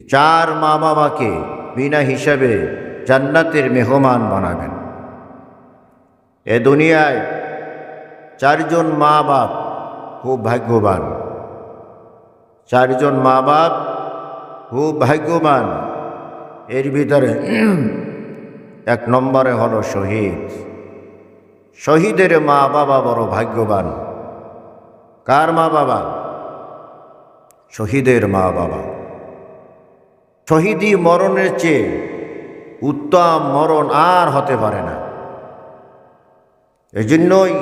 চার মা বাবাকে বিনা হিসাবে জান্নাতের মেহমান বানাবেন। এ দুনিয়ায় চারজন মা বাপ খুব ভাগ্যবান। চারজন মা বাপ খুব ভাগ্যবান। এর ভিতরে এক নম্বরে হলো শহীদ। শহীদের মা বাবা বড় ভাগ্যবান। কার মা বাবা? শহীদের মা বাবা। শহীদি মরণের চেয়ে উত্তম মরণ আর হতে পারে না। এজন্যই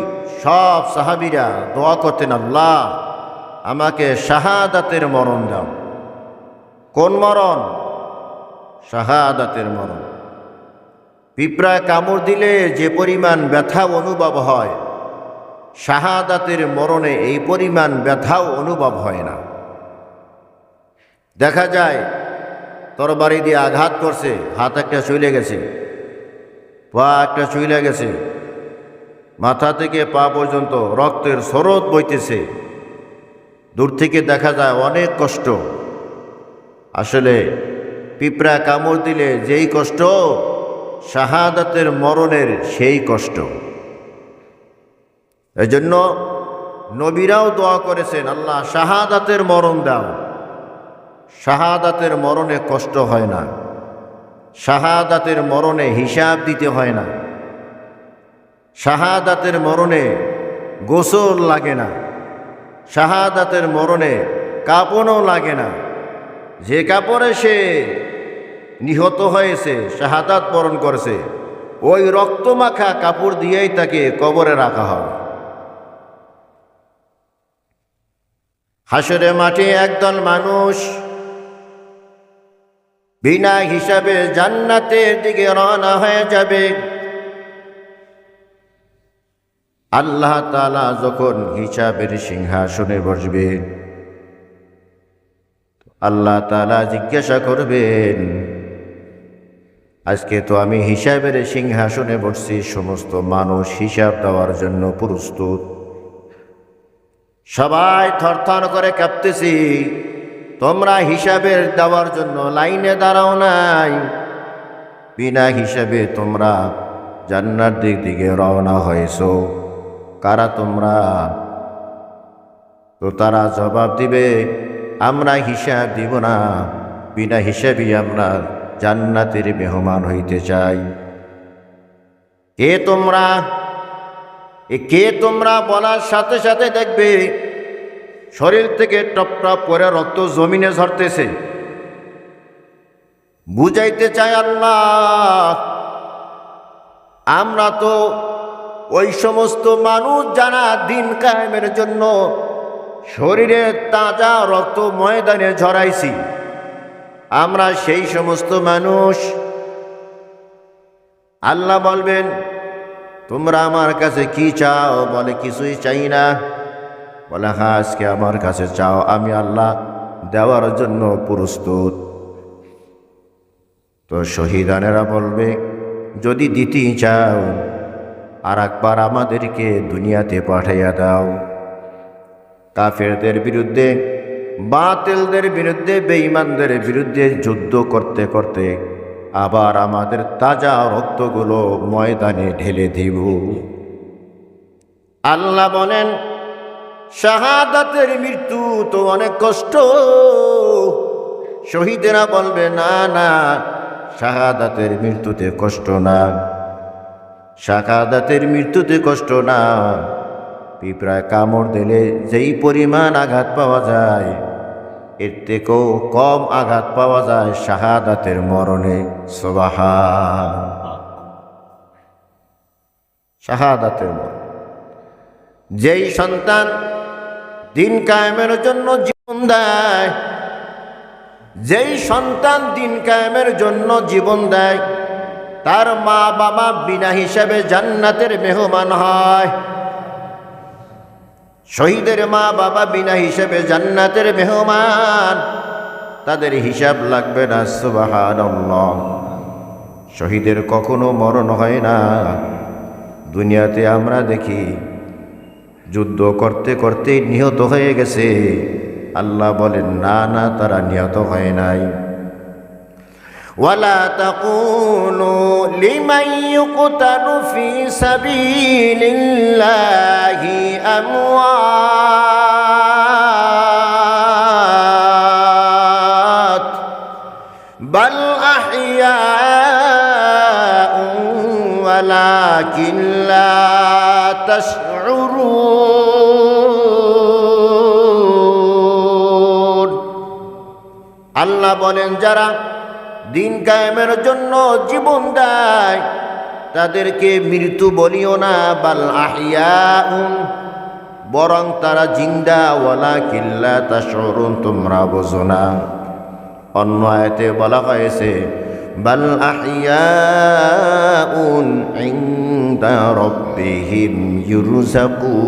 সব সাহাবীরা দোয়া করতেন, আল্লাহ আমাকে শাহাদাতের মরণ দাও। কোন মরণ? শাহাদাতের মরণ। পিঁপড়ায় কামড় দিলে যে পরিমাণ ব্যথা অনুভব হয়, শাহাদাতের মরণে এই পরিমাণ ব্যথাও অনুভব হয় না। দেখা যায় তরবারি দিয়ে আঘাত করছে, হাত একটা চলে গেছে, পা একটা চলে গেছে, মাথা থেকে পা পর্যন্ত রক্তের স্রোত বইতেছে। দূর থেকে দেখা যায় অনেক কষ্ট। আসলে পিঁপড়া কামড় দিলে যেই কষ্ট, শাহাদাতের মরণের সেই কষ্ট। এজন্য নবীরাও দোয়া করেছেন, আল্লাহ শাহাদাতের মরণ দাও। শাহাদাতের মরণে কষ্ট হয় না। শাহাদাতের মরণে হিসাব দিতে হয় না। শাহাদাতের মরণে গোসল লাগে না। শাহাদাতের মরণে কাপড়ও লাগে না। যে কাপড়ে সে নিহত হয়েছে, শাহাদাত বরণ করেছে, ওই রক্তমাখা কাপড় দিয়েই তাকে কবরে রাখা হবে। হাসরে মাঠে একদল মানুষ বিনা হিসাবে জান্নাতের দিকে রওনা হয়ে যাবে। আল্লাহ তাআলা যখন হিসাবের সিংহাসনে বসবে, আল্লাহ তাআলা জিজ্ঞাসা করবেন, আজকে তো আমি হিসাবের সিংহাসনে বসছি, সমস্ত মানুষ হিসাব দেওয়ার জন্য প্রস্তুত। সবাই থরথর করে কাঁপতেছি, তোমরা হিসাবের দেওয়ার জন্য লাইনে দাঁড়াও নাই, বিনা হিসাবে তোমরা জান্নাতের দিকে রওনা হয়েছো। কারা তোমরা? তো তারা জবাব দিবে, আমরা হিসাব দিব না, বিনা হিসাবে আমরা জান্নাতের মেহমান হইতে চাই। কে তোমরা? কে তোমরা বলার সাথে সাথে দেখবে শরীর থেকে টপ টপ করে রক্ত জমিনে ঝরতেছে। বুঝাইতে চাই আল্লাহ, আমরা তো ওই সমস্ত মানুষ যারা দিন কায়েমের জন্য শরীরে তাজা রক্ত ময়দানে ঝরাইছি, আমরা সেই সমস্ত মানুষ। আল্লাহ বলবেন, তোমরা আমার কাছে কি চাও? বলে কিছুই চাই না। বলে হ্যাঁ, আজকে আমার কাছে চাও, আমি আল্লাহ দেওয়ার জন্য প্রস্তুত। তো শহীদানেরা বলবে, যদি দিতেই চাও আর একবার আমাদেরকে দুনিয়াতে পাঠাইয়া দাও। কাফেরদের বিরুদ্ধে, বাতিলদের বিরুদ্ধে, বেঈমানদের বিরুদ্ধে যুদ্ধ করতে করতে আবার আমাদের তাজা রক্তগুলো ময়দানে ঢেলে দিব। আল্লাহ বলেন, শাহাদাতের মৃত্যু তো অনেক কষ্ট। শহীদেরা বলবে, না না, শাহাদাতের মৃত্যুতে কষ্ট না, শাহাদাতের মৃত্যুতে কষ্ট না। পিঁপড়ায় কামড় দিলে যেই পরিমাণ আঘাত পাওয়া যায়, এর থেকেও কম আঘাত পাওয়া যায় শাহাদাতের মরণে। সুবহান। শাহাদাতের মরণ। যেই সন্তান দিন কায়েমের জন্য জীবন দেয়, যেই সন্তান দিন কায়েমের জন্য জীবন দেয়, তার মা বাবা বিনা হিসাবে জান্নাতের মেহমান হয়। শহীদের মা বাবা বিনা হিসাবে জান্নাতের মেহমান, তাদের হিসাব লাগবে না। সুবহানাল্লাহ। শহীদের কখনো মরণ হয় না। দুনিয়াতে আমরা দেখি যুদ্ধ করতে করতে নিহত হয়ে গেছে। আল্লাহ বলেন, না না, তারা নিহত হয় নাই, ولا تقولوا لمن يقتل في سبيل الله أموات بل أحياء ولكن لا تشعرون আল্লাহ বলেন যারা দিন কায়েমের জন্য জীবন দেয় তাদেরকে মৃত্যু বলিও না, বাল আহিয়াউন, বরং তারা জিন্দা, ওয়ালাকিন লা তাশউরুন, তোমরা বোঝো না। অন্য আয়াতে বলা হয়েছে বাল আহিয়াউন ইনদা রাব্বিহিম ইউরযাকুন।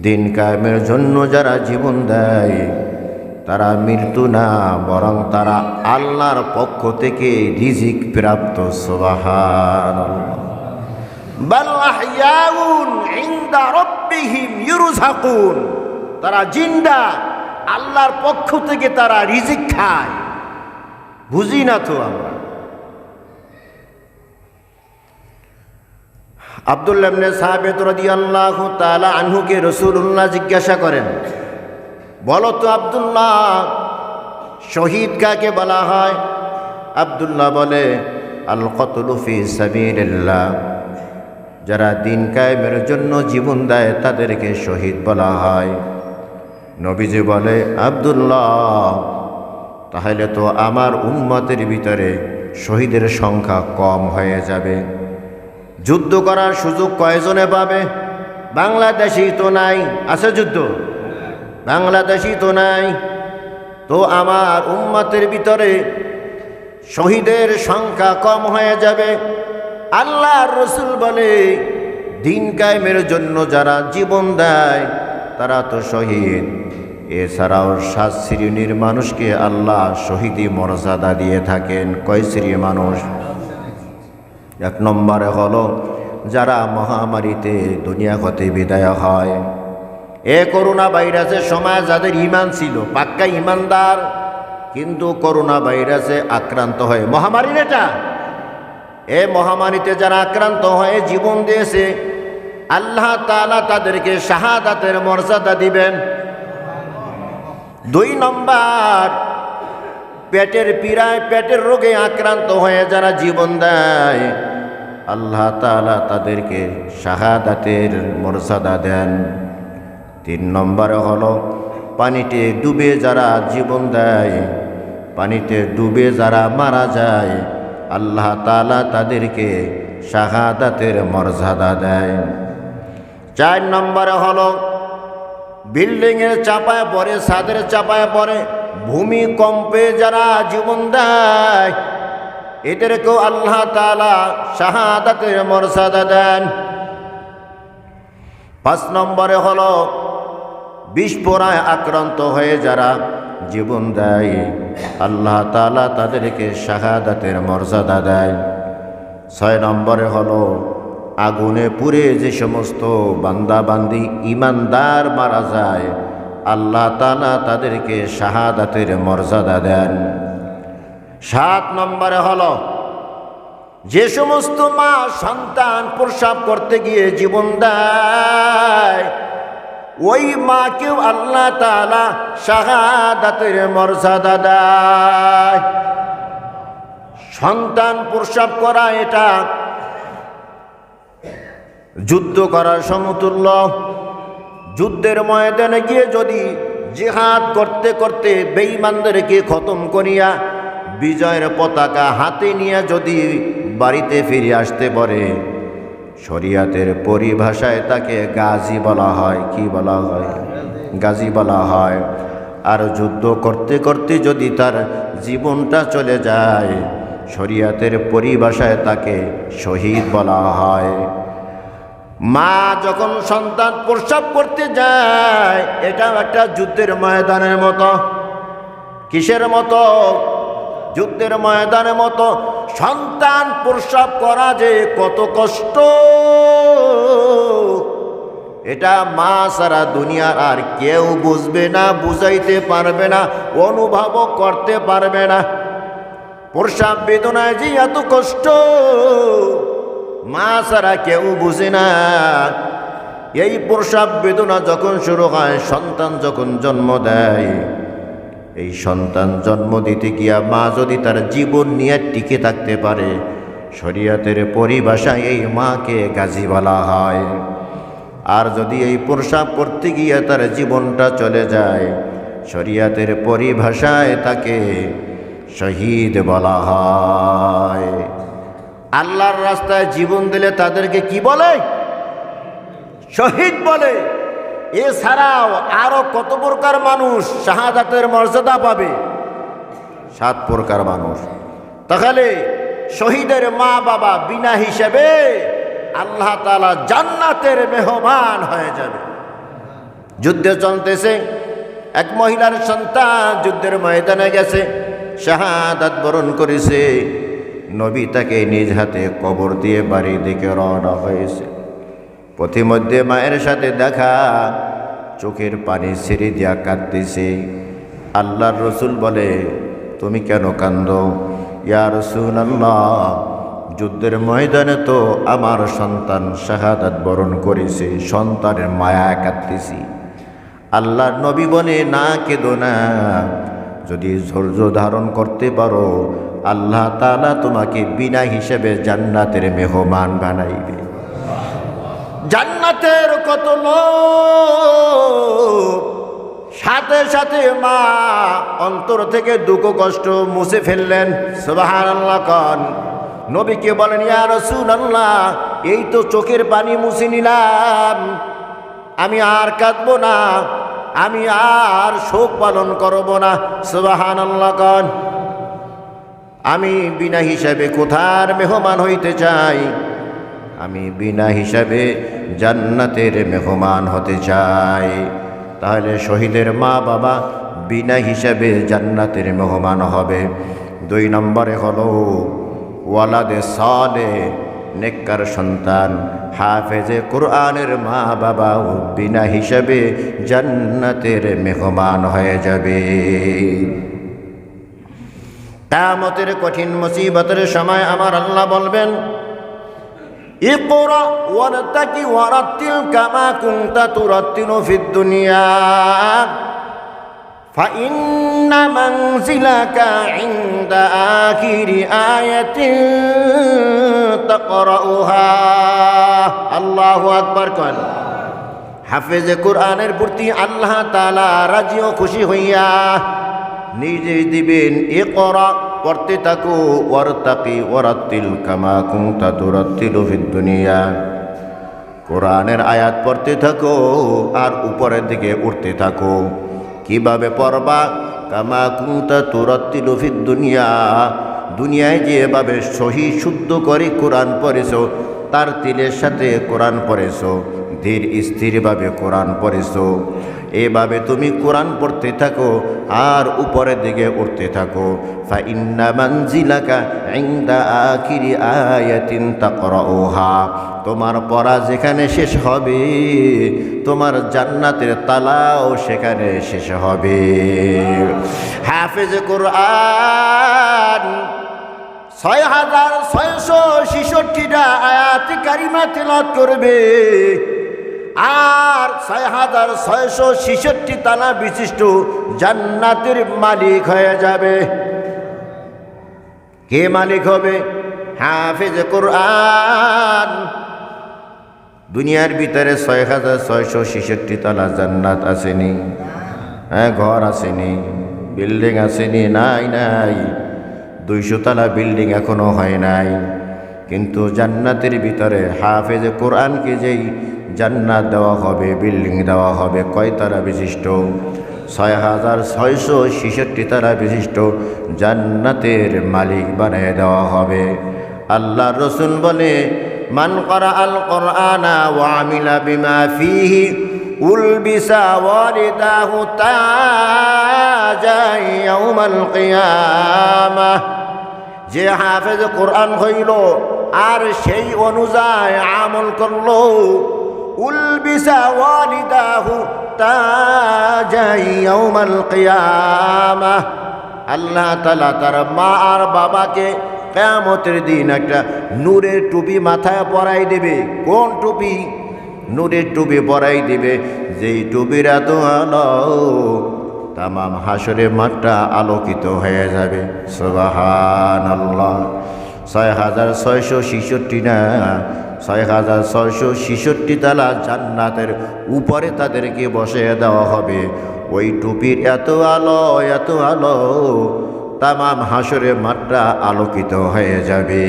দিন কায়েমের জন্য যারা জীবন দেয় তারা মৃত্যু না, বরং তারা আল্লাহর পক্ষ থেকে রিজিক প্রাপ্ত। সুবহানাল্লাহ। বাল আহইয়াউন ইনদা রাব্বিহিম ইউরযাকুন, তারা জিন্দা, আল্লাহর পক্ষ থেকে তারা রিজিক খায়। বুঝি না তো আমরা। আব্দুল্লাহ ইবনে সাবিত রাদিয়াল্লাহু তাআলা আনহুকে রাসূলুল্লাহ জিজ্ঞাসা করেন, বলো তো আব্দুল্লাহ, শহীদ কাকে বলা হয়? আব্দুল্লাহ বলে, আল কতলু ফি সাবিলিল্লাহ, যারা দিন কায়েমের জন্য জীবন দেয় তাদেরকে শহীদ বলা হয়। নবীজি বলে, আব্দুল্লাহ, তাহলে তো আমার উম্মতের ভিতরে শহীদের সংখ্যা কম হয়ে যাবে। যুদ্ধ করার সুযোগ কয়জনে পাবে? বাংলাদেশি তো নাই, আছে যুদ্ধ? বাংলাদেশি তো নাই, তো আমার উম্মতের ভিতরে শহীদের সংখ্যা কম হয়ে যাবে। আল্লাহর রাসূল বলে, দিন কায়েমের জন্য যারা জীবন দেয় তারা তো শহীদ। এছাড়াও 7 শ্রেণীর মানুষকে আল্লাহ শহীদি মর্যাদা দিয়ে থাকেন। কয় শ্রেণীর মানুষ? 1 নম্বরে হলো যারা মহামারীতে দুনিয়া হতে বিদায় হয়। করোনা ভাইরাসের সময় যাদের ঈমান ছিল, পাক্কা ঈমানদার, কিন্তু করোনা ভাইরাসে আক্রান্ত হয়ে, মহামারীর এটা, মহামারীতে যারা আক্রান্ত হয়ে জীবন দিয়েছে, আল্লাহ তাআলা তাদেরকে শাহাদাতের মর্যাদা দিবেন। 2 নম্বর, পেটের পীড়ায়, পেটের রোগে আক্রান্ত হয়ে যারা জীবন দেয়, আল্লাহ তাআলা তাদেরকে শাহাদাতের মর্যাদা দেন। 3 নম্বরে হলো পানিতে ডুবে যারা জীবন দেয়, পানিতে ডুবে যারা মারা যায়, আল্লাহ তাআলা তাদেরকে শাহাদাতের মর্যাদা দেয়। 4 নম্বরে হলো বিল্ডিংয়ের চাপায় পড়ে, ছাদের চাপায় পড়ে, ভূমিকম্পে যারা জীবন দেয়, এদেরকেও আল্লাহ তাআলা শাহাদাতের মর্যাদা দেন। 5 নম্বরে হলো বিস্ফোরণে আক্রান্ত হয়ে যারা জীবন দেয়, আল্লাহ তাআলা তাদেরকে শাহাদাতের মর্যাদা দেয়। 6 নম্বরে হলো আগুনে পুড়ে যে সমস্ত বান্দা বান্দি ঈমানদার মারা যায়, আল্লাহ তাআলা তাদেরকে শাহাদাতের মর্যাদা দেন। 7 নম্বরে হলো যে সমস্ত মা সন্তান প্রসব করতে গিয়ে জীবন দেয়, ওই মাকেও আল্লাহ তাআলা শাহাদাতের মর্যাদা দেয়। সন্তান প্রসব করা এটা যুদ্ধ করার সমতুল্য। যুদ্ধের ময়দানে গিয়ে যদি জিহাদ করতে করতে বেঈমানদেরকে খতম করিয়া বিজয়ের পতাকা হাতে নিয়ে যদি বাড়িতে ফিরে আসতে পারে, শরিয়াতের পরিভাষায় তাকে গাজী বলা হয়। কি বলা হয়? গাজী বলা হয়। আর যুদ্ধ করতে করতে যদি তার জীবনটা চলে যায়, শরিয়াতের পরিভাষায় তাকে শহীদ বলা হয়। মা যখন সন্তান প্রসব করতে যায়, এটা একটা যুদ্ধের ময়দানের মতো। কিসের মতো? যুদ্ধের ময়দানের মতো। সন্তান প্রসব করা যে কত কষ্ট, এটা মা ছাড়া দুনিয়ার আর কেউ বুঝবে না, বুঝাইতে পারবে না, অনুভবও করতে পারবে না। প্রসব বেদনায় যে এত কষ্ট মা ছাড়া কেউ বুঝে না। এই প্রসব বেদনা যখন শুরু হয়, সন্তান যখন জন্ম দেয়, এই সন্তান জন্ম দিতে গিয়া মা যদি তার জীবন নিয়ে টিকে থাকতে পারে, শরীয়তের পরিভাষায় এই মাকে গাজী বলা হয়। আর যদি এই প্রসব করতে গিয়ে তার জীবনটা চলে যায়, শরীয়তের পরিভাষায় তাকে শহীদ বলা হয়। আল্লাহর রাস্তায় জীবন দিলে তাদেরকে কি বলে? শহীদ বলে। এছাড়াও আরো কত প্রকার মানুষ শাহাদাতের মর্যাদা পাবে? 7 প্রকার মানুষ। তাহলে শহীদের মা বাবা বিনা হিসেবে আল্লাহ তাআলা জান্নাতের মেহমান হয়ে যাবে। যুদ্ধ চলতেছে, এক মহিলার সন্তান যুদ্ধের ময়দানে গেছে, শাহাদাত বরণ করেছে। নবী তাকে নিজ হাতে কবর দিয়ে বাড়ির দিকে রওনা হয়েছে। পথিমধ্যে মায়ের সাথে দেখা, চোখের পানি ছেড়ে দিয়া কাঁদতেছে। আল্লাহর রসুল বলে, তুমি কেন কান্দো? ইয়া রাসূলুল্লাহ, যুদ্ধের ময়দানে তো আমার সন্তান শাহাদাত বরণ করেছে, সন্তানের মায়া কাঁদতেছি। আল্লাহর নবী বলে, না কেঁদো না, যদি ধৈর্য ধারণ করতে পারো আল্লাহ তাআলা তোমাকে বিনা হিসেবে জান্নাতের মেহমান বানাইবে। জান্নাতের কত লোক, সাথে সাথে মা অন্তর থেকে দুঃখ কষ্ট মুছে ফেললেন। সুবহানাল্লাহ কন। নবীকে বলেন, ইয়া রাসূলুল্লাহ, এই তো চোখের পানি মুছে নিলাম, আমি আর কাঁদবো না, আমি আর শোক পালন করব না। সুবহানাল্লাহ কন। আমি বিনা হিসাবে কোথার মেহমান হইতে চাই? আমি বিনা হিসাবে জান্নাতের মেহমান হতে চাই। তাহলে শহীদের মা বাবা বিনা হিসাবে জান্নাতের মেহমান হবে। 2 নম্বরে হলো ওয়ালাদে সালেহ, নেককার সন্তান, হাফেজে কোরআনের মা বাবাও বিনা হিসাবে জান্নাতের মেহমান হয়ে যাবে। কিয়ামতের কঠিন মুসিবতের সময় আমার আল্লাহ বলবেন, ইকরা ওয়ারতাকি ওয়ারাতিল কামা কুনতা তুরাতিলু ফিদ দুনিয়া ফাইন্না মানজিলাকা ইনদা আখিরি আয়াতিন তাকরাউহা। আল্লাহু আকবার কন। হাফেজে কোরআনের প্রতি আল্লাহ তাআলা রাজি ও খুশি হইয়া নিজে দিবেন, ইকরা পড়তে থাকো, ওয়ারতাকি ওয়ারাতিল কামা কুনতা তুরাতিলু ফিদ দুনিয়া, কোরআনের আয়াত পড়তে থাকো আর উপরের দিকে উঠতে থাকো। কিভাবে পড়বা? কামা কুনতা তুরাতিলু ফিদ দুনিয়া, দুনিয়ায় যেভাবে সহি শুদ্ধ করে কোরআন পড়েছো, তার তিলের সাথে কোরআন পড়েছো, ধীর স্থিরভাবে কোরআন পড়েছো, এভাবে তুমি কোরআন পড়তে থাকো আর উপরের দিকে উঠতে থাকো। ফাইন্না মানজিলাকা ইনদা আখিরি আয়াতিন তাকরাউহা, তোমার পড়া যেখানে শেষ হবে তোমার জান্নাতের তালাও সেখানে শেষ হবে। হাফেজে কোরআন 6666টা আয়াত কারিমা তেলাওয়াত করবে আর 6666 তালা বিশিষ্ট জান্নাতের মালিক হয়ে যাবে। কে মালিক হবে? হাফেজ কোরআন। দুনিয়ার ভিতরে 6666 তালা জান্নাত আসেনি? হ্যাঁ, ঘর আসেনি, বিল্ডিং আসেনি? নাই নাই, 200 তালা বিল্ডিং এখনো হয় নাই। কিন্তু জান্নাতের ভিতরে হাফেজ কোরআনকে যেই জান্নাত দেওয়া হবে, বিল্ডিং দেওয়া হবে, কয় তারা বিশিষ্ট? 6666 তারা বিশিষ্ট জান্নাতের মালিক বানিয়ে দেওয়া হবে। আল্লাহ রসুল বলে, মান করা আল কোরআনা ওয়া আমিলা বিমা ফিহি উলবিসা ওয়ারিদাহু তাজা ইয়াউমাল কিয়ামাহ। যে হাফেজ কোরআন হইল আর সেই অনুযায়ী আমল করলো, উলবিসা ওয়ালিদাহু তাজাই ইয়াউমাল কিয়ামাহ। আল্লাহ তাআলা তার মা আর বাবাকে কিয়ামতের দিন একটা নূরের টুপি মাথায় পরাই দেবে। কোন টুপি? নূরের টুপি পরাই দিবে, যেই টুপির এত আলো তামাম হাসরের মাঠটা আলোকিত হয়ে যাবে। সুবহানাল্লাহ। ৬,৬৬৬ না, ৬,৬৬৬ তালা জান্নাতের উপরে তাদেরকে বসিয়ে দেওয়া হবে। ওই টুপির এত আলো, এত আলো তামাম হাসরের মাঠটা আলোকিত হয়ে যাবে।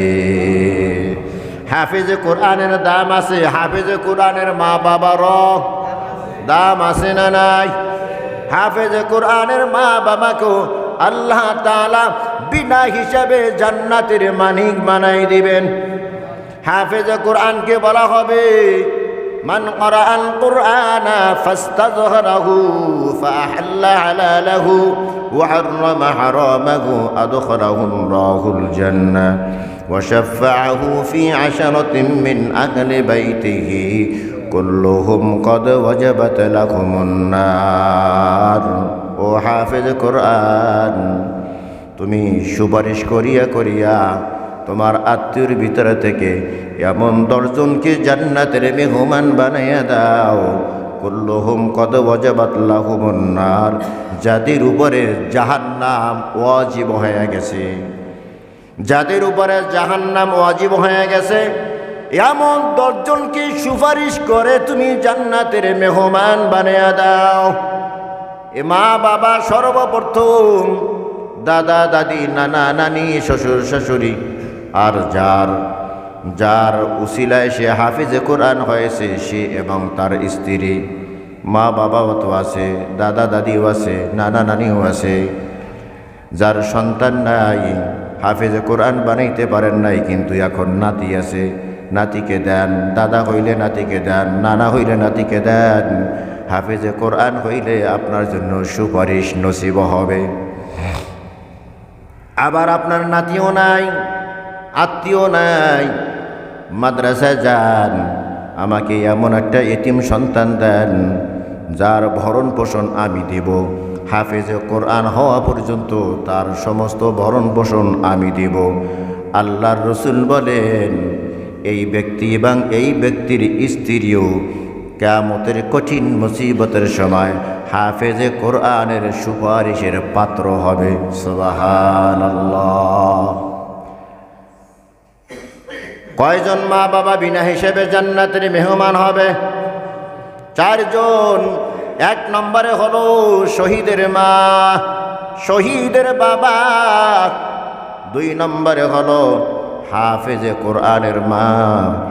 হাফেজে কোরআনের দাম আছে। হাফেজে কোরআনের মা বাবারও দাম আছে না নাই? হাফেজে কোরআনের মা বাবাকেও আল্লাহ তাআলা বিনা হিসাবে জান্নাতের মালিক বানাই দিবেন। হাফেজে কোরআনকে বলা হবে মান ক্বারাআল কুরআনা ফাস্তাযহারাহু ফাআহাল্লা হালালাহু ওয়া হাররামা হারামাহু আদখালাহুল্লাহুল জান্নাহ ওয়া শাফাআহু ফি আশরাতিন মিন আহলি বাইতিহি কুল্লুহুম কদ ওয়াজাবাত লাহুমুন নার। ও হাফেজ কোরআন, তুমি সুপারিশ করিয়া করিয়া তোমার আত্মীয়র ভিতরে থেকে এমন 10 জনকে জান্নাতের মেহমান বানাইয়া দাও। কুল্লুহুম কদ ওয়াজাবাত লাহুমুন নার, যাদের উপরে জাহান্নাম ওয়াজিব হয়ে গেছে, যাদের উপরে জাহান্নাম ওয়াজিব হয়ে গেছে, এমন 10 জনকে সুপারিশ করে তুমি জান্নাতের মেহমান বানাইয়া দাও। এ মা বাবা সর্বপ্রথম, দাদা দাদি, নানা নানি, শ্বশুর শাশুড়ি, আর যার উসিলায় সে হাফিজে কোরআন হয়েছে সে এবং তার স্ত্রী। মা বাবাও তো আছে, দাদা দাদিও আছে, নানা নানিও আছে। যার সন্তান নাই, হাফিজে কোরআন বানাইতে পারেন নাই, কিন্তু এখন নাতি আছে, নাতিকে দেন। দাদা হইলে নাতিকে দেন, নানা হইলে নাতিকে দেন। হাফিজে কোরআন হইলে আপনার জন্য সুপারিশ নসিব হবে। আবার আপনার নাতিও নাই, আত্মীয় নাই, মাদ্রাসায় যান, আমাকে এমন একটা এতিম সন্তান দেন যার ভরণ পোষণ আমি দেব। হাফেজে কোরআন হওয়া পর্যন্ত তার সমস্ত ভরণ পোষণ আমি দেব। আল্লাহর রসুল বলেন এই ব্যক্তি এবং এই ব্যক্তির স্ত্রীও কিয়ামতের কঠিন মুসিবতের সময় হাফেজে কোরআনের সুপারিশের পাত্র হবে। সুবহানাল্লাহ। কয়জন মা বাবা বিনা হিসেবে জান্নাতের মেহমান হবে? 4 জন। 1 নম্বরে হলো শহীদের মা, শহীদের বাবা। 2 নম্বরে হলো হাফেজে কোরআনের মা,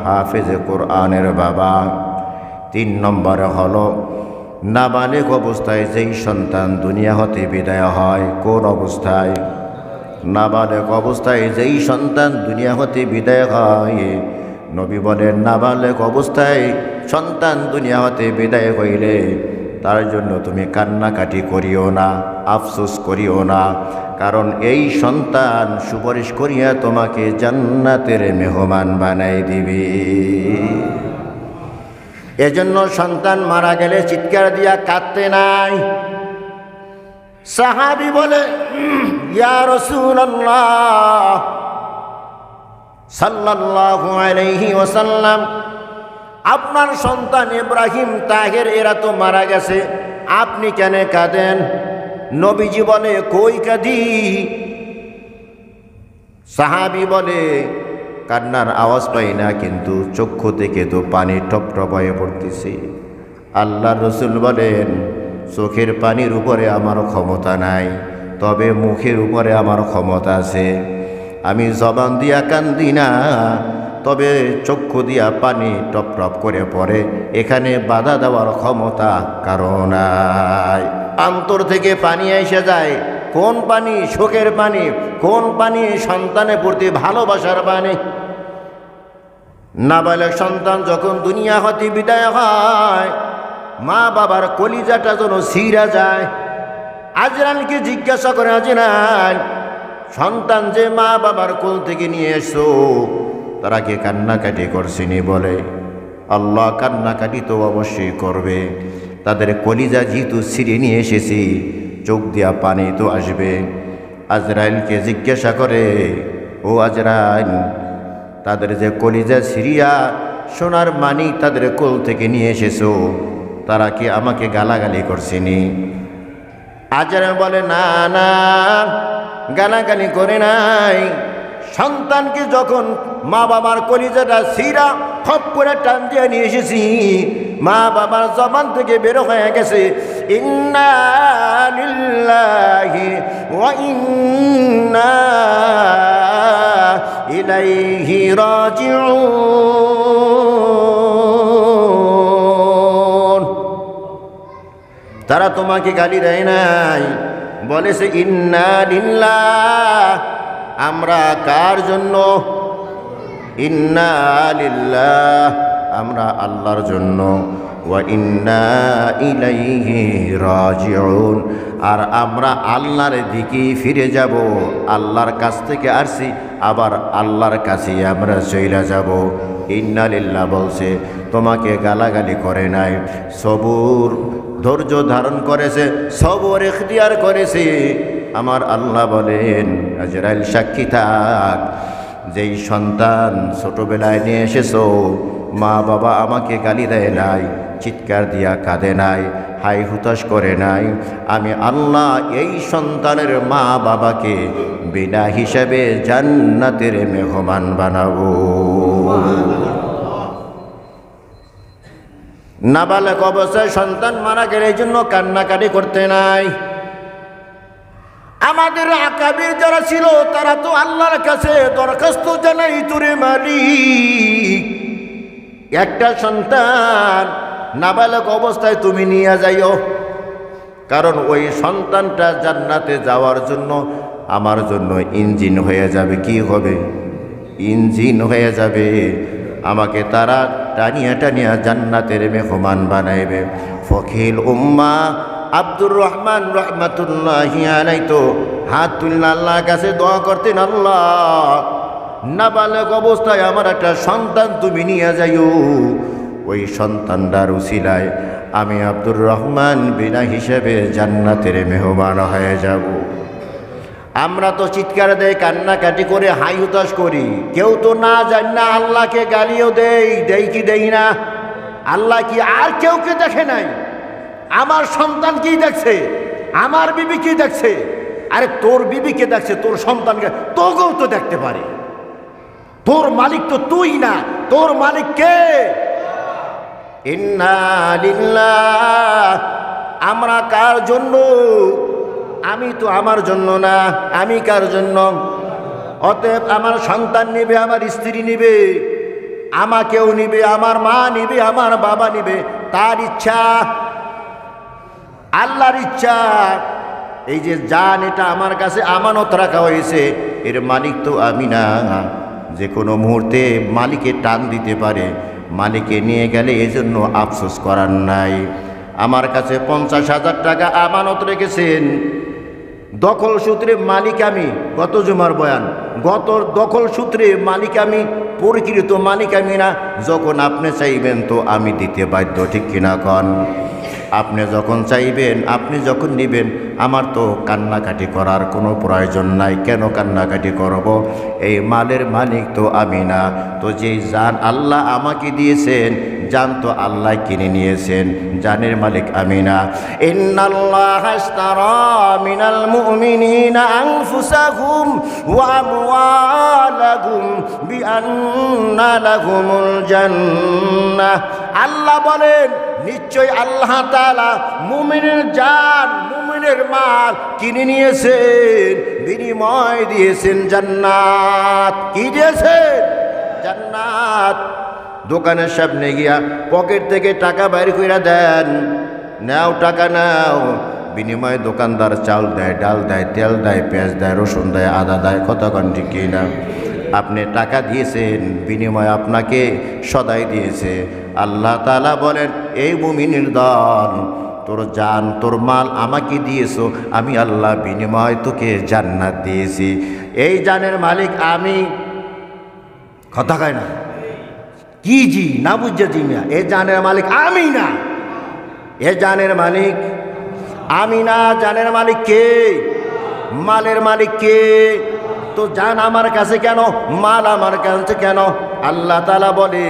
হাফেজে কোরআনের বাবা। 3 নম্বরে হলো নাবালিগ অবস্থায় যেই সন্তান দুনিয়া হতে বিদায় হয়। কোন অবস্থায়? নাবালিগ অবস্থায় যেই সন্তান দুনিয়া হতে বিদায় হয়। নবী বলেন নাবালিগ অবস্থায় সন্তান দুনিয়া হতে বিদায় হইলে তার জন্য তুমি কান্নাকাটি করিও না, আফসোস করিও না, কারণ এই সন্তান সুপারিশ করিয়া তোমাকে জান্নাতের মেহমান বানাই দিবে। এজন্য সন্তান মারা গেলে চিৎকার দিয়া কাঁদতে নাই। সাহাবী বলে ইয়া রাসূলুল্লাহ সাল্লাল্লাহু আলাইহি ওয়াসাল্লাম, আপনার সন্তান ইব্রাহিম, তাহের এরা তো মারা গেছে, আপনি কেন কাঁদেন? নবীজি বলে কই কাঁদি? সাহাবী বলে কান্নার আওয়াজ পাই না, কিন্তু চক্ষু থেকে তো পানি টপ টপ হয়ে পড়তেছে। আল্লাহর রাসূল বলেন চোখের পানির উপরে আমার ক্ষমতা নাই, তবে মুখের উপরে আমার ক্ষমতা আছে। আমি জবান দিয়া কান্দি না, তবে চক্ষু দিয়া পানি টপ টপ করে পড়ে, এখানে বাধা দেওয়ার ক্ষমতা কারো নাই। অন্তর থেকে পানি এসে যায়। কোন পানি? শোকের পানি। কোন পানি? সন্তানের প্রতি ভালোবাসার পানি। নাবালক সন্তান যখন দুনিয়া হতে বিদায় হয়, মা বাবার কলিজাটা যেন ছিঁড়া যায়। আজরানকে জিজ্ঞাসা করে, আজরান, সন্তান যে মা বাবার কোল থেকে নিয়ে এসো, তারা কি কান্নাকাটি করছিনি? বলে আল্লাহ কান্নাকাটি তো অবশ্যই করবে। তাদের কলিজা যেহেতু ছিঁড়ে নিয়ে এসেছি, চোখ দিয়া পানি তো আসবে। আজরাইলকে জিজ্ঞাসা করে, ও আজরাইল, তাদের যে কলিজা ছিঁড়িয়া সোনার মানিক তাদের কোল থেকে নিয়ে এসেছো, তারা কি আমাকে গালাগালি করছেনি? আজরাইল বলে, না না, গালাগালি করে নাই। সন্তানকে যখন মা বাবার কলিজাটা ছিঁড়া খপ করে টান দিয়ে নিয়ে এসেছি, মা বাবার জবান থেকে বের হয়ে গেছে, ইন্না লিল্লাহি ওয়া ইন্না ইলাইহি রাজিউন। তারা তোমাকে গালি দেয় নাই, বলেছে ইন্না লিল্লাহ, আমরা কার জন্য? ইন্না লিল্লাহ, আমরা আল্লাহর জন্য। ওয়া ইন্না ইলাইহি রাজিউন, আর আমরা আল্লাহর দিকেই ফিরে যাব। আল্লাহর কাছ থেকে আসছি, আবার আল্লাহর কাছেই আমরা চলে যাব। ইন্না লিল্লাহ বলছে, তোমাকে গালাগালি করে নাই, সবুর ধৈর্য ধারণ করেছে, সবর ইখতিয়ার করেছে। আমার আল্লাহ বলেন, আজরাইল সাক্ষী থাক, যেই সন্তান ছোটবেলায় নিয়ে এসেছো, মা বাবা আমাকে গালি দেয় নাই, চিৎকার দিয়া কাঁদে নাই, হাই হুতাশ করে নাই, আমি আল্লাহ এই সন্তানের মা বাবাকে বিনা হিসাবে জান্নাতের মেহমান বানাবো। নাবালক অবস্থায় সন্তান মারা গেলে এই জন্য কান্নাকাটি করতে নাই। আমাদের আকাবির যারা ছিল তারা তো আল্লাহর কাছে দরখাস্ত জানাই, তোরে মালিক, একটা সন্তান নাবালক অবস্থায় তুমি নিয়ে যাইও, কারণ ওই সন্তানটা জান্নাতে যাওয়ার জন্য আমার জন্য ইঞ্জিন হয়ে যাবে। কি হবে? ইঞ্জিন হয়ে যাবে। আমাকে তারা টানিয়া টানিয়া জান্নাতের মেহমান বানাইবে। ফকিল উম্মা আব্দুর রহমান রহমাতুল্লাহি আলাইহি তো হাত তুলনা আল্লাহর কাছে দোয়া করতেন, আল্লাহ নাবালক অবস্থায় আমার একটা সন্তান তুমি নিয়ে যাইও, ওই সন্তানটার উসিলায় আমি আব্দুর রহমান বিনা হিসেবে জান্নাতের মেহমান হয়ে যাব। আমরা তো চিৎকার দেয়, কান্নাকাটি করে, হাই হুতাশ করি, কেউ তো না জানি না আল্লাহকে গালিও দেই কি দেই না? আল্লাহ কি আর কেউকে দেখে নাই? আমার সন্তান কি দেখছে? আমার বিবি কি দেখছে? আরে তোর বিবিকে দেখছে, তোর সন্তানকে, তোকেও তো দেখতে পারে। তোর মালিক তো তুই না, তোর মালিক কে? ইন্না লিল্লাহ, আমরা কার জন্য? আমি তো আমার জন্য না, আমি কার জন্য? অতএব আমার সন্তান নিবে, আমার স্ত্রী নিবে, আমাকেও নিবে, আমার মা নিবে, আমার বাবা নিবে, তার ইচ্ছা, আল্লাহর ইচ্ছা। এই যে জান, এটা আমার কাছে আমানত রাখা হয়েছে, এর মালিক তো আমি না। যে কোনো মুহূর্তে মালিকে টান দিতে পারে, মালিকে নিয়ে গেলে এজন্য আফসোস করার নাই। আমার কাছে 50,000 টাকা আমানত রেখেছেন, দখল সূত্রে মালিক আমি। গত জুমার বয়ান, গত দখল সূত্রে মালিক আমি, প্রকৃত মালিক আমি না। যখন আপনি চাইবেন তো আমি দিতে বাধ্য, ঠিক কিনা কন? আপনি যখন চাইবেন, আপনি যখন নেবেন, আমার তো কান্নাকাটি করার কোনো প্রয়োজন নাই। কেন কান্নাকাটি করব? এই মালের মালিক তো আমি না। তো যেই জান আল্লাহ আমাকে দিয়েছেন, জান তো আল্লাহ কিনে নিয়েছেন, জানের মালিক আমি না। ইন্নাল্লাহা আশতারা মিনাল মুমিনিনা আনফুসাহুম ওয়া আমওয়ালাহুম বিআন্না লাহুমুল জান্নাহ। আল্লাহ বলেন, নিশ্চয় আল্লাহ তাআলা মুমিনের জান, মুমিনের মাল কিনে নিয়েছেন, বিনিময় দিয়েছেন জান্নাত। কি দিয়েছেন? জান্নাত। দোকানের সামনে গিয়া পকেট থেকে টাকা বাইর করে দেন, নাও টাকা নাও, বিনিময়ে দোকানদার চাল দেয়, ডাল দেয়, তেল দেয়, পেঁয়াজ দেয়, রসুন দেয়, আদা দেয়, কতক্ষণ ঠিক কিনা? আপনি টাকা দিয়েছেন, বিনিময়ে আপনাকে সদাই দিয়েছে। আল্লাহ তাআলা বলেন, এই মুমিনের দল, তোর জান, তোর মাল আমাকে দিয়েছো, আমি আল্লাহ বিনিময় তোকে জান্নাত দিয়েছি। এই জানের মালিক আমি। কথা কয় না? কি জি না বুঝছে জি মিয়া, এ জানের মালিক আমি না, এ জানের মালিক আমি না। জানের মালিক কে? মালের মালিক কে? তো জান আমার কাছে কেন, মাল আমার কাছে কেন? আল্লাহ তাআলা বলে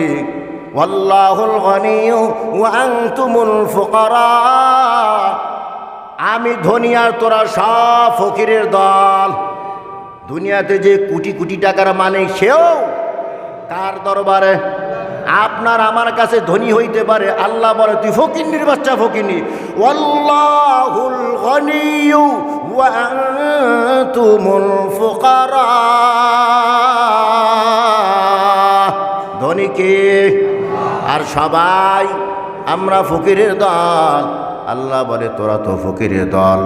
ওয়াল্লাহুল গনিয়্যু ওয়া আনতুমুল ফুকারা, আমি ধনী আর তোরা সব ফকিরের দল। দুনিয়াতে যে কোটি কোটি টাকার মালিক সেও তার দরবারে আপনার আমার কাছে ধনী হইতে পারে। আল্লাহ বলে তুই ফকিন্নির বাচ্চা, ফকিন্নি। ওয়াল্লাহুল গনিয়্যু ওয়া আনতুমুল ফুকারা, ধনী কে? আর সবাই আমরা ফকিরের দল। আল্লাহ বলে তোরা তো ফকিরের দল,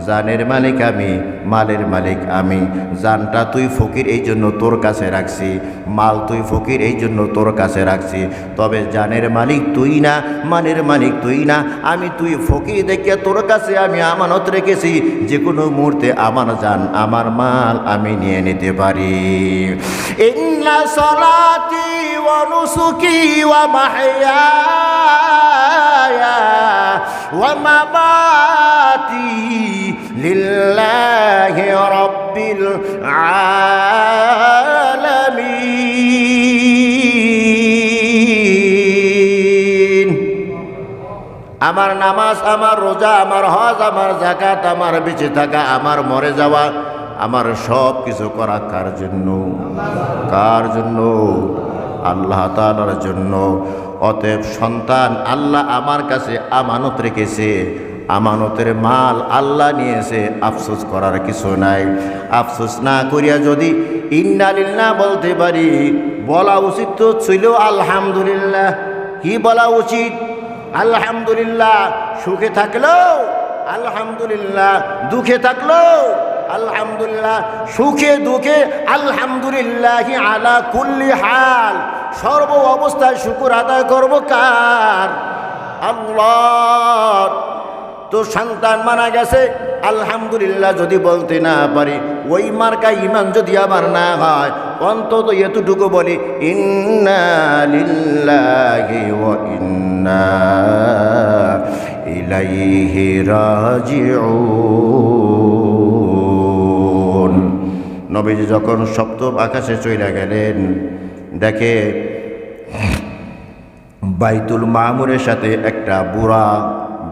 জানের মালিক আমি, মালের মালিক আমি। জানটা তুই ফকির এই জন্য তোর কাছে রাখছি, মাল তুই ফকির এই জন্য তোর কাছে রাখছি, তবে জানের মালিক তুই না, মালের মালিক তুই না। আমি তুই ফকির দেখে তোর কাছে আমি আমানত রেখেছি, যে কোনো মুহূর্তে আমার জান আমার মাল আমি নিয়ে নিতে পারি। ইন্না সালাতি ওয়া নুসুকি ওয়া মাহইয়ায়া ওয়া মামাতি লিল্লাহি রাব্বিল আলামিন। আমার নামাজ, আমার রোজা, আমার হজ, আমার যাকাত, আমার বেঁচে থাকা, আমার মরে যাওয়া, আমার সব কিছু করা কার জন্য? কার জন্য? আল্লাহ তাআলার জন্য। অতএব সন্তান আল্লাহ আমার কাছে আমানত রেখেছে, আমানতের মাল আল্লাহ নিয়েছে, আফসোস করার কিছু নাই। আফসোস না করিয়া যদি ইন্না লিল্লাহ বলতে পারি, বলা উচিত তো ছিল আলহামদুলিল্লাহ। কি বলা উচিত? আলহামদুলিল্লাহ। সুখে থাকলেও আলহামদুলিল্লাহ, দুঃখে থাকলেও আলহামদুলিল্লাহ, সুখে দুঃখে আলহামদুলিল্লাহ আলা কুল্লি হাল, সর্ব অবস্থায় শুকর আদায় করব কার? আল্লাহ। তো সন্তান মারা গেছে, আলহামদুলিল্লাহ যদি বলতে না পারি, ওই মার্কা ইমান যদি আমার না হয়, অন্তত এতটুকু বলি ইন্না লিল্লাহি ওয়া ইন্না ইলাইহি রাজিউন। নবীজি যখন সপ্তম আকাশে চলে গেলেন, দেখে বাইতুল মামুরের সাথে একটা বুড়া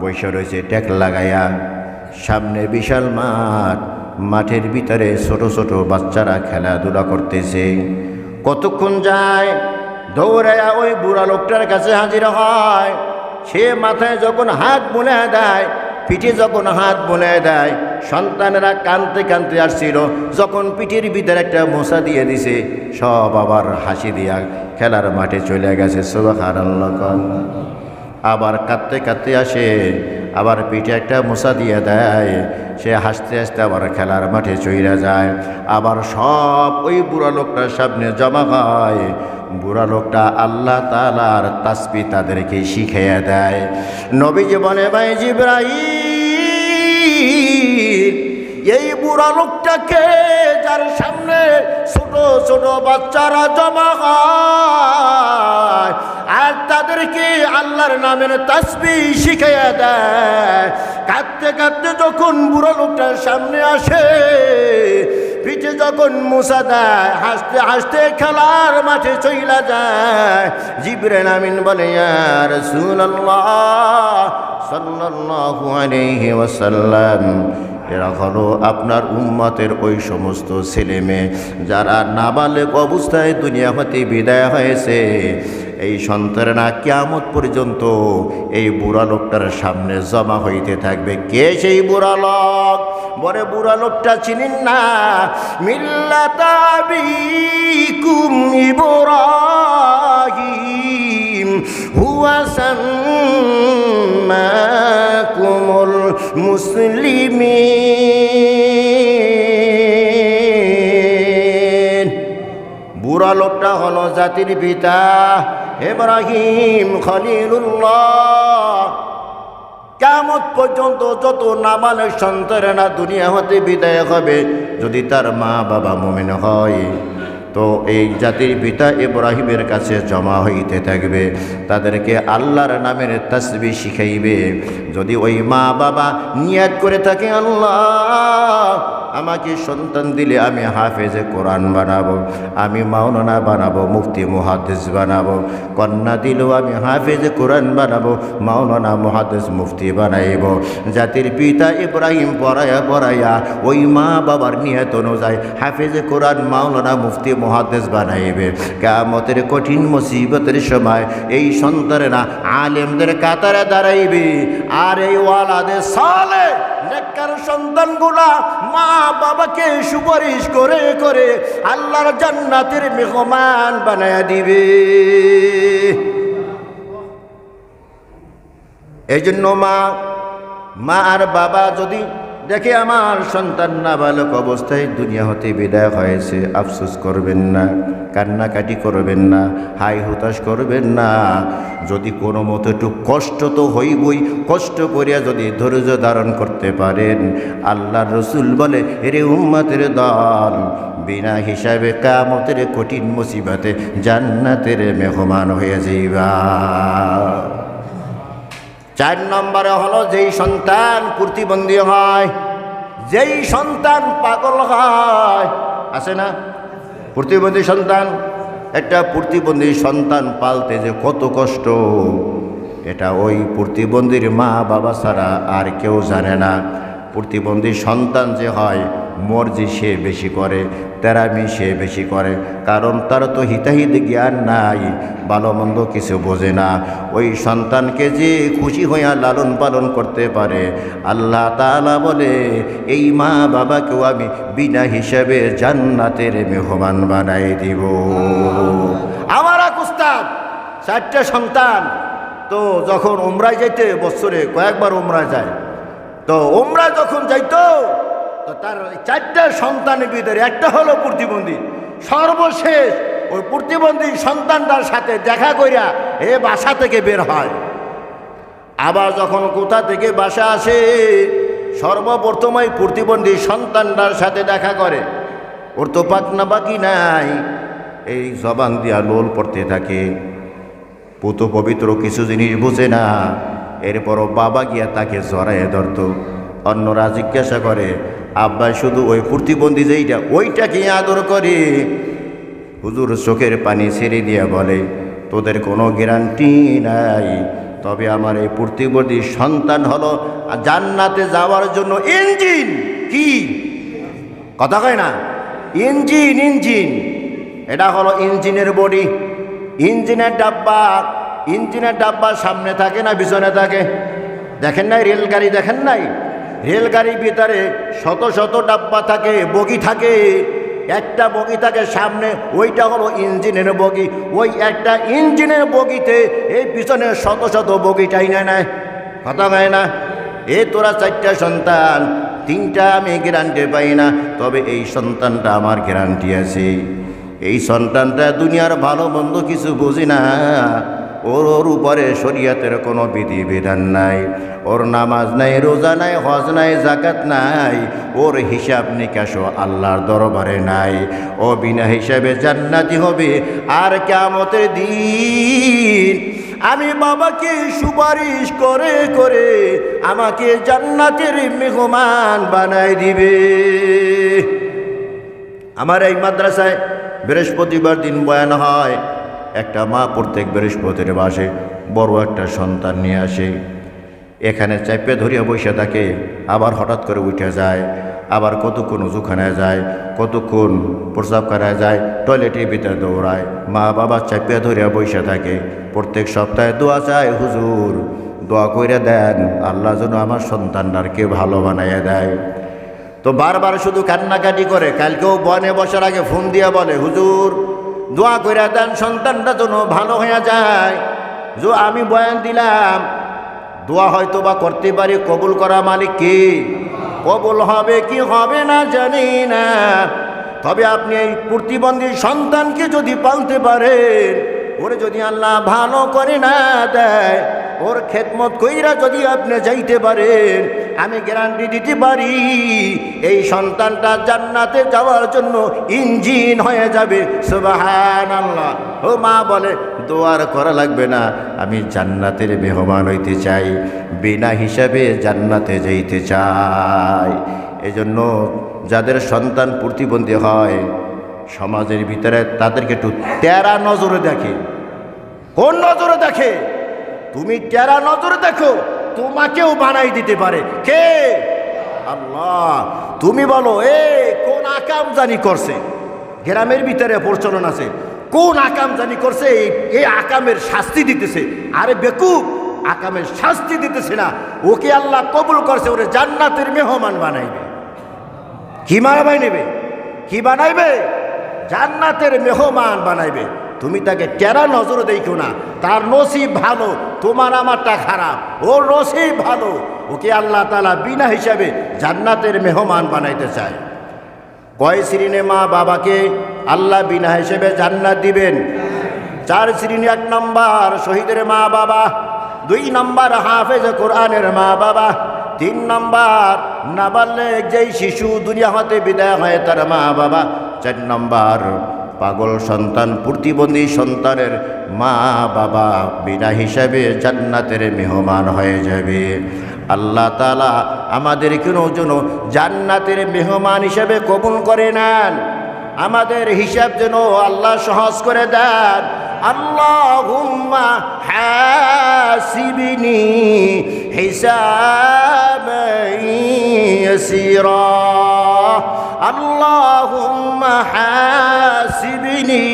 বসে রয়েছে ট্যাক লাগাইয়া। সামনে বিশাল মাঠ, মাঠের ভিতরে ছোট ছোট বাচ্চারা খেলাধুলা করতেছে। কতক্ষণ যায়, দৌড়াইয়া ওই বুড়া লোকটার কাছে হাজির হয়। সে মাথায় যখন হাত বুলে দেয়, পিঠে যখন হাত বুলে দেয়, সন্তানেরা কাঁদতে কাঁদতে আসছিল, যখন পিঠের ভিতরে একটা মশা দিয়ে দিছে, সব আবার হাসি দিয়া খেলার মাঠে চলে গেছে। সুবহানাল্লাহ। আবার কাঁদতে কাঁদতে আসে, আবার পিঠে একটা মশা দিয়ে দেয়, সে হাসতে হাসতে আবার খেলার মাঠে চলে যায়। আবার সব ওই বুড়া লোকটার সামনে জমা হয়। বুড়া লোকটা আল্লাহ তাআলার তাসবিহ তাদেরকে শিখাইয়া দেয়। নবীজি বলে ভাই জিবরাইল, এই বুড়া লোকটাকে যার সামনে ছোট ছোট বাচ্চারা জমা হয় আর তাদেরকে আল্লাহর নামের তাসবিহ শিখাইয়া দেয়, কাঁদতে কাঁদতে যখন বুড়া লোকটার সামনে আসে, পিঠে যখন মুসা দেয়, হাসতে হাসতে খেলার মাঠে চইলা যায়। জিবরাইল আমিন বলে ইয়া রাসূলুল্লাহ সাল্লাল্লাহু আলাইহি ওয়াসাল্লাম, এরা হলো আপনার উম্মতের ওই সমস্ত ছেলে মেয়ে যারা নাবালেগ অবস্থায় দুনিয়া হতে বিদায় হয়েছে। এই সন্তানেরা কিয়ামত পর্যন্ত এই বুড়া লোকটার সামনে জমা হইতে থাকবে। কে সেই বুড়া লোক? বলে বুড়া লোকটা চিনেন না? মিল্লাতা আবিকুম ইব্রাহিম হুয়া সাম্মাকুমুল মুসলিমিন। বুড়া লোকটা হলো জাতির পিতা ইব্রাহিম খলিলুল্লাহ। কিয়ামত পর্যন্ত যত নাবালেগ সন্তানেরা দুনিয়া হতে বিদায় হবে, যদি তার মা বাবা মুমিন হয়, তো এই জাতির পিতা ইব্রাহিমের কাছে জমা হইতে থাকবে, তাদেরকে আল্লাহর নামের তাসবিহ শিখাইবে। যদি ওই মা বাবা নিয়াত করে থাকে, আল্লাহ আমাকে সন্তান দিলে আমি হাফেজে কোরআন বানাবো, আমি মাওলানা বানাবো, মুফতি মুহাদ্দিস বানাবো, কন্যা দিলেও আমি হাফেজে কোরআন বানাবো, মাওলানা মুহাদ্দিস মুফতি বানাইব। জাতির পিতা ইব্রাহিম পড়াইয়া ওই মা বাবার নিয়ত অনুযায়ী হাফেজে কোরআন, মাওলানা, মুফতি মুহাদ্দিস বানাইবে। কিয়ামতের কঠিন মুসিবতের সময় এই সন্তানেরা আলেমদের কাতারে দাঁড়াইবে, আর এই ওয়ালাদে সালেহ নেককার সন্তানগুলা মা বাবাকে সুপারিশ করে করে আল্লাহর জান্নাতের মেহমান বানায়া দিবে। এই জন্য মা আর বাবা যদি দেখে আমার সন্তান নাবালক অবস্থায় দুনিয়া হতে বিদায় হয়েছে, আফসোস করবেন না, কান্নাকাটি করবেন না, হাই হুতাশ করবেন না। যদি কোনো মতো একটু কষ্ট তো হইবই, কষ্ট করিয়া যদি ধৈর্য ধারণ করতে পারেন, আল্লাহর রসুল বলে এরে উম্মতের দল বিনা হিসাবে কিয়ামতের কঠিন মুসিবতে জান্নাতের মেহমান হয়ে যাইবা। 4 নম্বরে হলো যেই সন্তান প্রতিবন্ধী হয়, যেই সন্তান পাগল হয়, আছে না প্রতিবন্ধী সন্তান? একটা প্রতিবন্ধী সন্তান পালতে যে কত কষ্ট, এটা ওই প্রতিবন্ধীর মা বাবা ছাড়া আর কেউ জানে না। প্রতিবন্ধী সন্তান যে হয়, মর্জি সে বেশি করে, তেরামি সে বেশি করে, কারণ তার তো হিতাহিত জ্ঞান নাই, ভালো মন্দ কিছু বোঝে না। ওই সন্তানকে যে খুশি হইয়া লালন পালন করতে পারে, আল্লাহ তাআলা বলে এই মা বাবাকেও আমি বিনা হিসাবে জান্নাতের মেহমান বানাই দিব। আমার এক উস্তাদ 4টা সন্তান, তো যখন উমরায় যাইতে বছরে কয়েকবার উমরায় যায়, তো উমরা যখন যাইতো তো তার 4টা সন্তানের ভিতরে একটা হলো প্রতিবন্ধী। সর্বশেষ ওই প্রতিবন্ধী সন্তানটার সাথে দেখা কইরা বাসা থেকে বের হয়। আবার যখন কোথা থেকে বাসা আসে, সর্বপ্রথম ওই প্রতিবন্ধী সন্তানটার সাথে দেখা করে। ওর তো পাকনা বাকি নাই, এই জবান দিয়া লোল পড়তে থাকে, পুত পবিত্র কিছু জিনিস বুঝে না। এরপরও বাবা গিয়া তাকে জড়াইয়ে ধরত। অন্যরা জিজ্ঞাসা করে, আব্বা শুধু ওই প্রতিবন্ধী যেইটা ওইটাকে আদর করে? হুজুর চোখের পানি ছেড়ে দিয়া বলে, তোদের কোনো গ্যারান্টি নাই, তবে আমার এই প্রতিবন্ধী সন্তান হলো জান্নাতে যাওয়ার জন্য ইঞ্জিন। কি কথা কয় না? ইঞ্জিন। এটা হলো ইঞ্জিনের বডি, ইঞ্জিনের ডাব্বা সামনে থাকে না পিছনে থাকে? দেখেন নাই রেলগাড়ি? দেখেন নাই রেলগাড়ির ভিতরে শত শত ডাব্বা থাকে, বগি থাকে। একটা বগি থাকে সামনে, ওইটা হলো ইঞ্জিনের বগি। ওই একটা ইঞ্জিনের বগিতে এই পিছনে শত শত বগি টাইনা নেয়, কথা হয় না? তোরা 4টা সন্তান, 3টা আমি গ্যারান্টি পাই না, তবে এই সন্তানটা আমার গ্যারান্টি আছে। এই সন্তানটা দুনিয়ার ভালো মন্দ কিছু বুঝি না, ওর উপরে শরীয়তের কোনো বিধিবিধান নাই, ওর নামাজ নাই, রোজা নাই, হজ নাই, যাকাত নাই, ওর হিসাব নিকাশও আল্লাহর দরবারে নাই। ও বিনা হিসাবে জান্নাতি হবে। আর কিয়ামতের দিন আমি বাবাকে সুপারিশ করে করে আমাকে জান্নাতের মেহমান বানাই দিবে। আমার এই মাদ্রাসায় বৃহস্পতিবার দিন বয়ান হয়। একটা মা প্রত্যেক বৃহস্পতির মাসে বড় একটা সন্তান নিয়ে আসে, এখানে চাপে ধরিয়া বসে থাকে, আবার হঠাৎ করে উঠে যায়, আবার কতক্ষণ উজুখানায় যায়, কতক্ষণ প্রস্রাবখানায় যায়, টয়লেটের ভিতরে দৌড়ায়। মা বাবা চাপিয়া ধরিয়া বসে থাকে, প্রত্যেক সপ্তাহে দোয়া চায়, হুজুর দোয়া কইরা দেন আল্লাহ যেন আমার সন্তানটাকে ভালো বানাইয়া দেয়। তো বারবার শুধু কান্নাকাটি করে। কালকেও বনে বসার আগে ফোন দিয়া বলে, হুজুর দোয়া কইরা দেন সন্তানটা যেন ভালো হইয়া যায়। যে আমি বয়ান দিলাম, দোয়া হয়তো বা করতে পারি, কবুল করা মালিক কে? কবুল হবে কি হবে না জানি না, তবে আপনি এই প্রতিবন্ধী সন্তানকে যদি পালতে পারেন, ওরে যদি আল্লাহ ভালো করে না দেয়, ওর খেদমত কইরা যদি আপনি যাইতে পারেন, আমি গ্যারান্টি দিতে পারি এই সন্তানটা জান্নাতে যাওয়ার জন্য ইঞ্জিন হয়ে যাবে। সুবহানাল্লাহ। ও মা বলে দোয়ার করা লাগবে না, আমি জান্নাতের মেহমান হইতে চাই, বিনা হিসাবে জান্নাতে যাইতে চাই। এজন্য যাদের সন্তান প্রতিবন্ধী হয় সমাজের ভিতরে তাদেরকে একটু তেরা নজরে দেখে। কোন নজরে দেখে? তুমি তেরা নজরে দেখো, তোমাকেও বানাই দিতে পারে কে? আল্লাহ। তুমি বলো এ কোন আকাম জানি করছে, গ্রামের ভিতরে প্রচলন আছে, কোন আকাম জানি করছে, এই আকামের শাস্তি দিতেছে। আরে বেকুব, আকামের শাস্তি দিতেছে না, ওকে আল্লাহ কবুল করছে, ওরে জান্নাতের মেহমান বানাইবে। কি বানাই নেবে? কি বানাইবে? জান্নাতের মেহমান বানাইবে। তুমি তাকে কেরা নজরে দেখো না, তার নসিব ভালো, তোমার আমারটা খারাপ, ওর নসিব ভালো, ওকে আল্লাহ তাআলা বিনা হিসাবে জান্নাতের মেহমান বানাইতে চায়। কয় শ্রেণী মা বাবাকে আল্লাহ বিনা হিসেবে জান্নাত দিবেন? 4 শ্রেণী। 1 নম্বর শহীদের মা বাবা, 2 নম্বর হাফেজ কোরআনের মা বাবা, 3 নম্বর নাবালেগ যেই শিশু দুনিয়া হতে বিদায় হয় তার মা বাবা, 4 নম্বর পাগল সন্তান প্রতিবন্ধী সন্তানের মা বাবা বিনা হিসাবে জান্নাতের মেহমান হয়ে যাবে। আল্লাহ তাআলা আমাদের যেন জান্নাতের মেহমান হিসাবে কবুল করে নেন, আমাদের হিসাব যেন আল্লাহ সহজ করে দেন। আল্লাহুম্মা হাসিবনি হিসাবান ইয়াসীরা, আল্লাহুম্মা হাসিবনি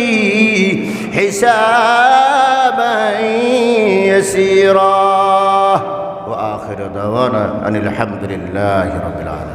হিসাবান ইয়াসীরা। ওয়া আখিরু দাওয়ানা আনিল হামদুলিল্লাহি রাব্বিল আলামিন।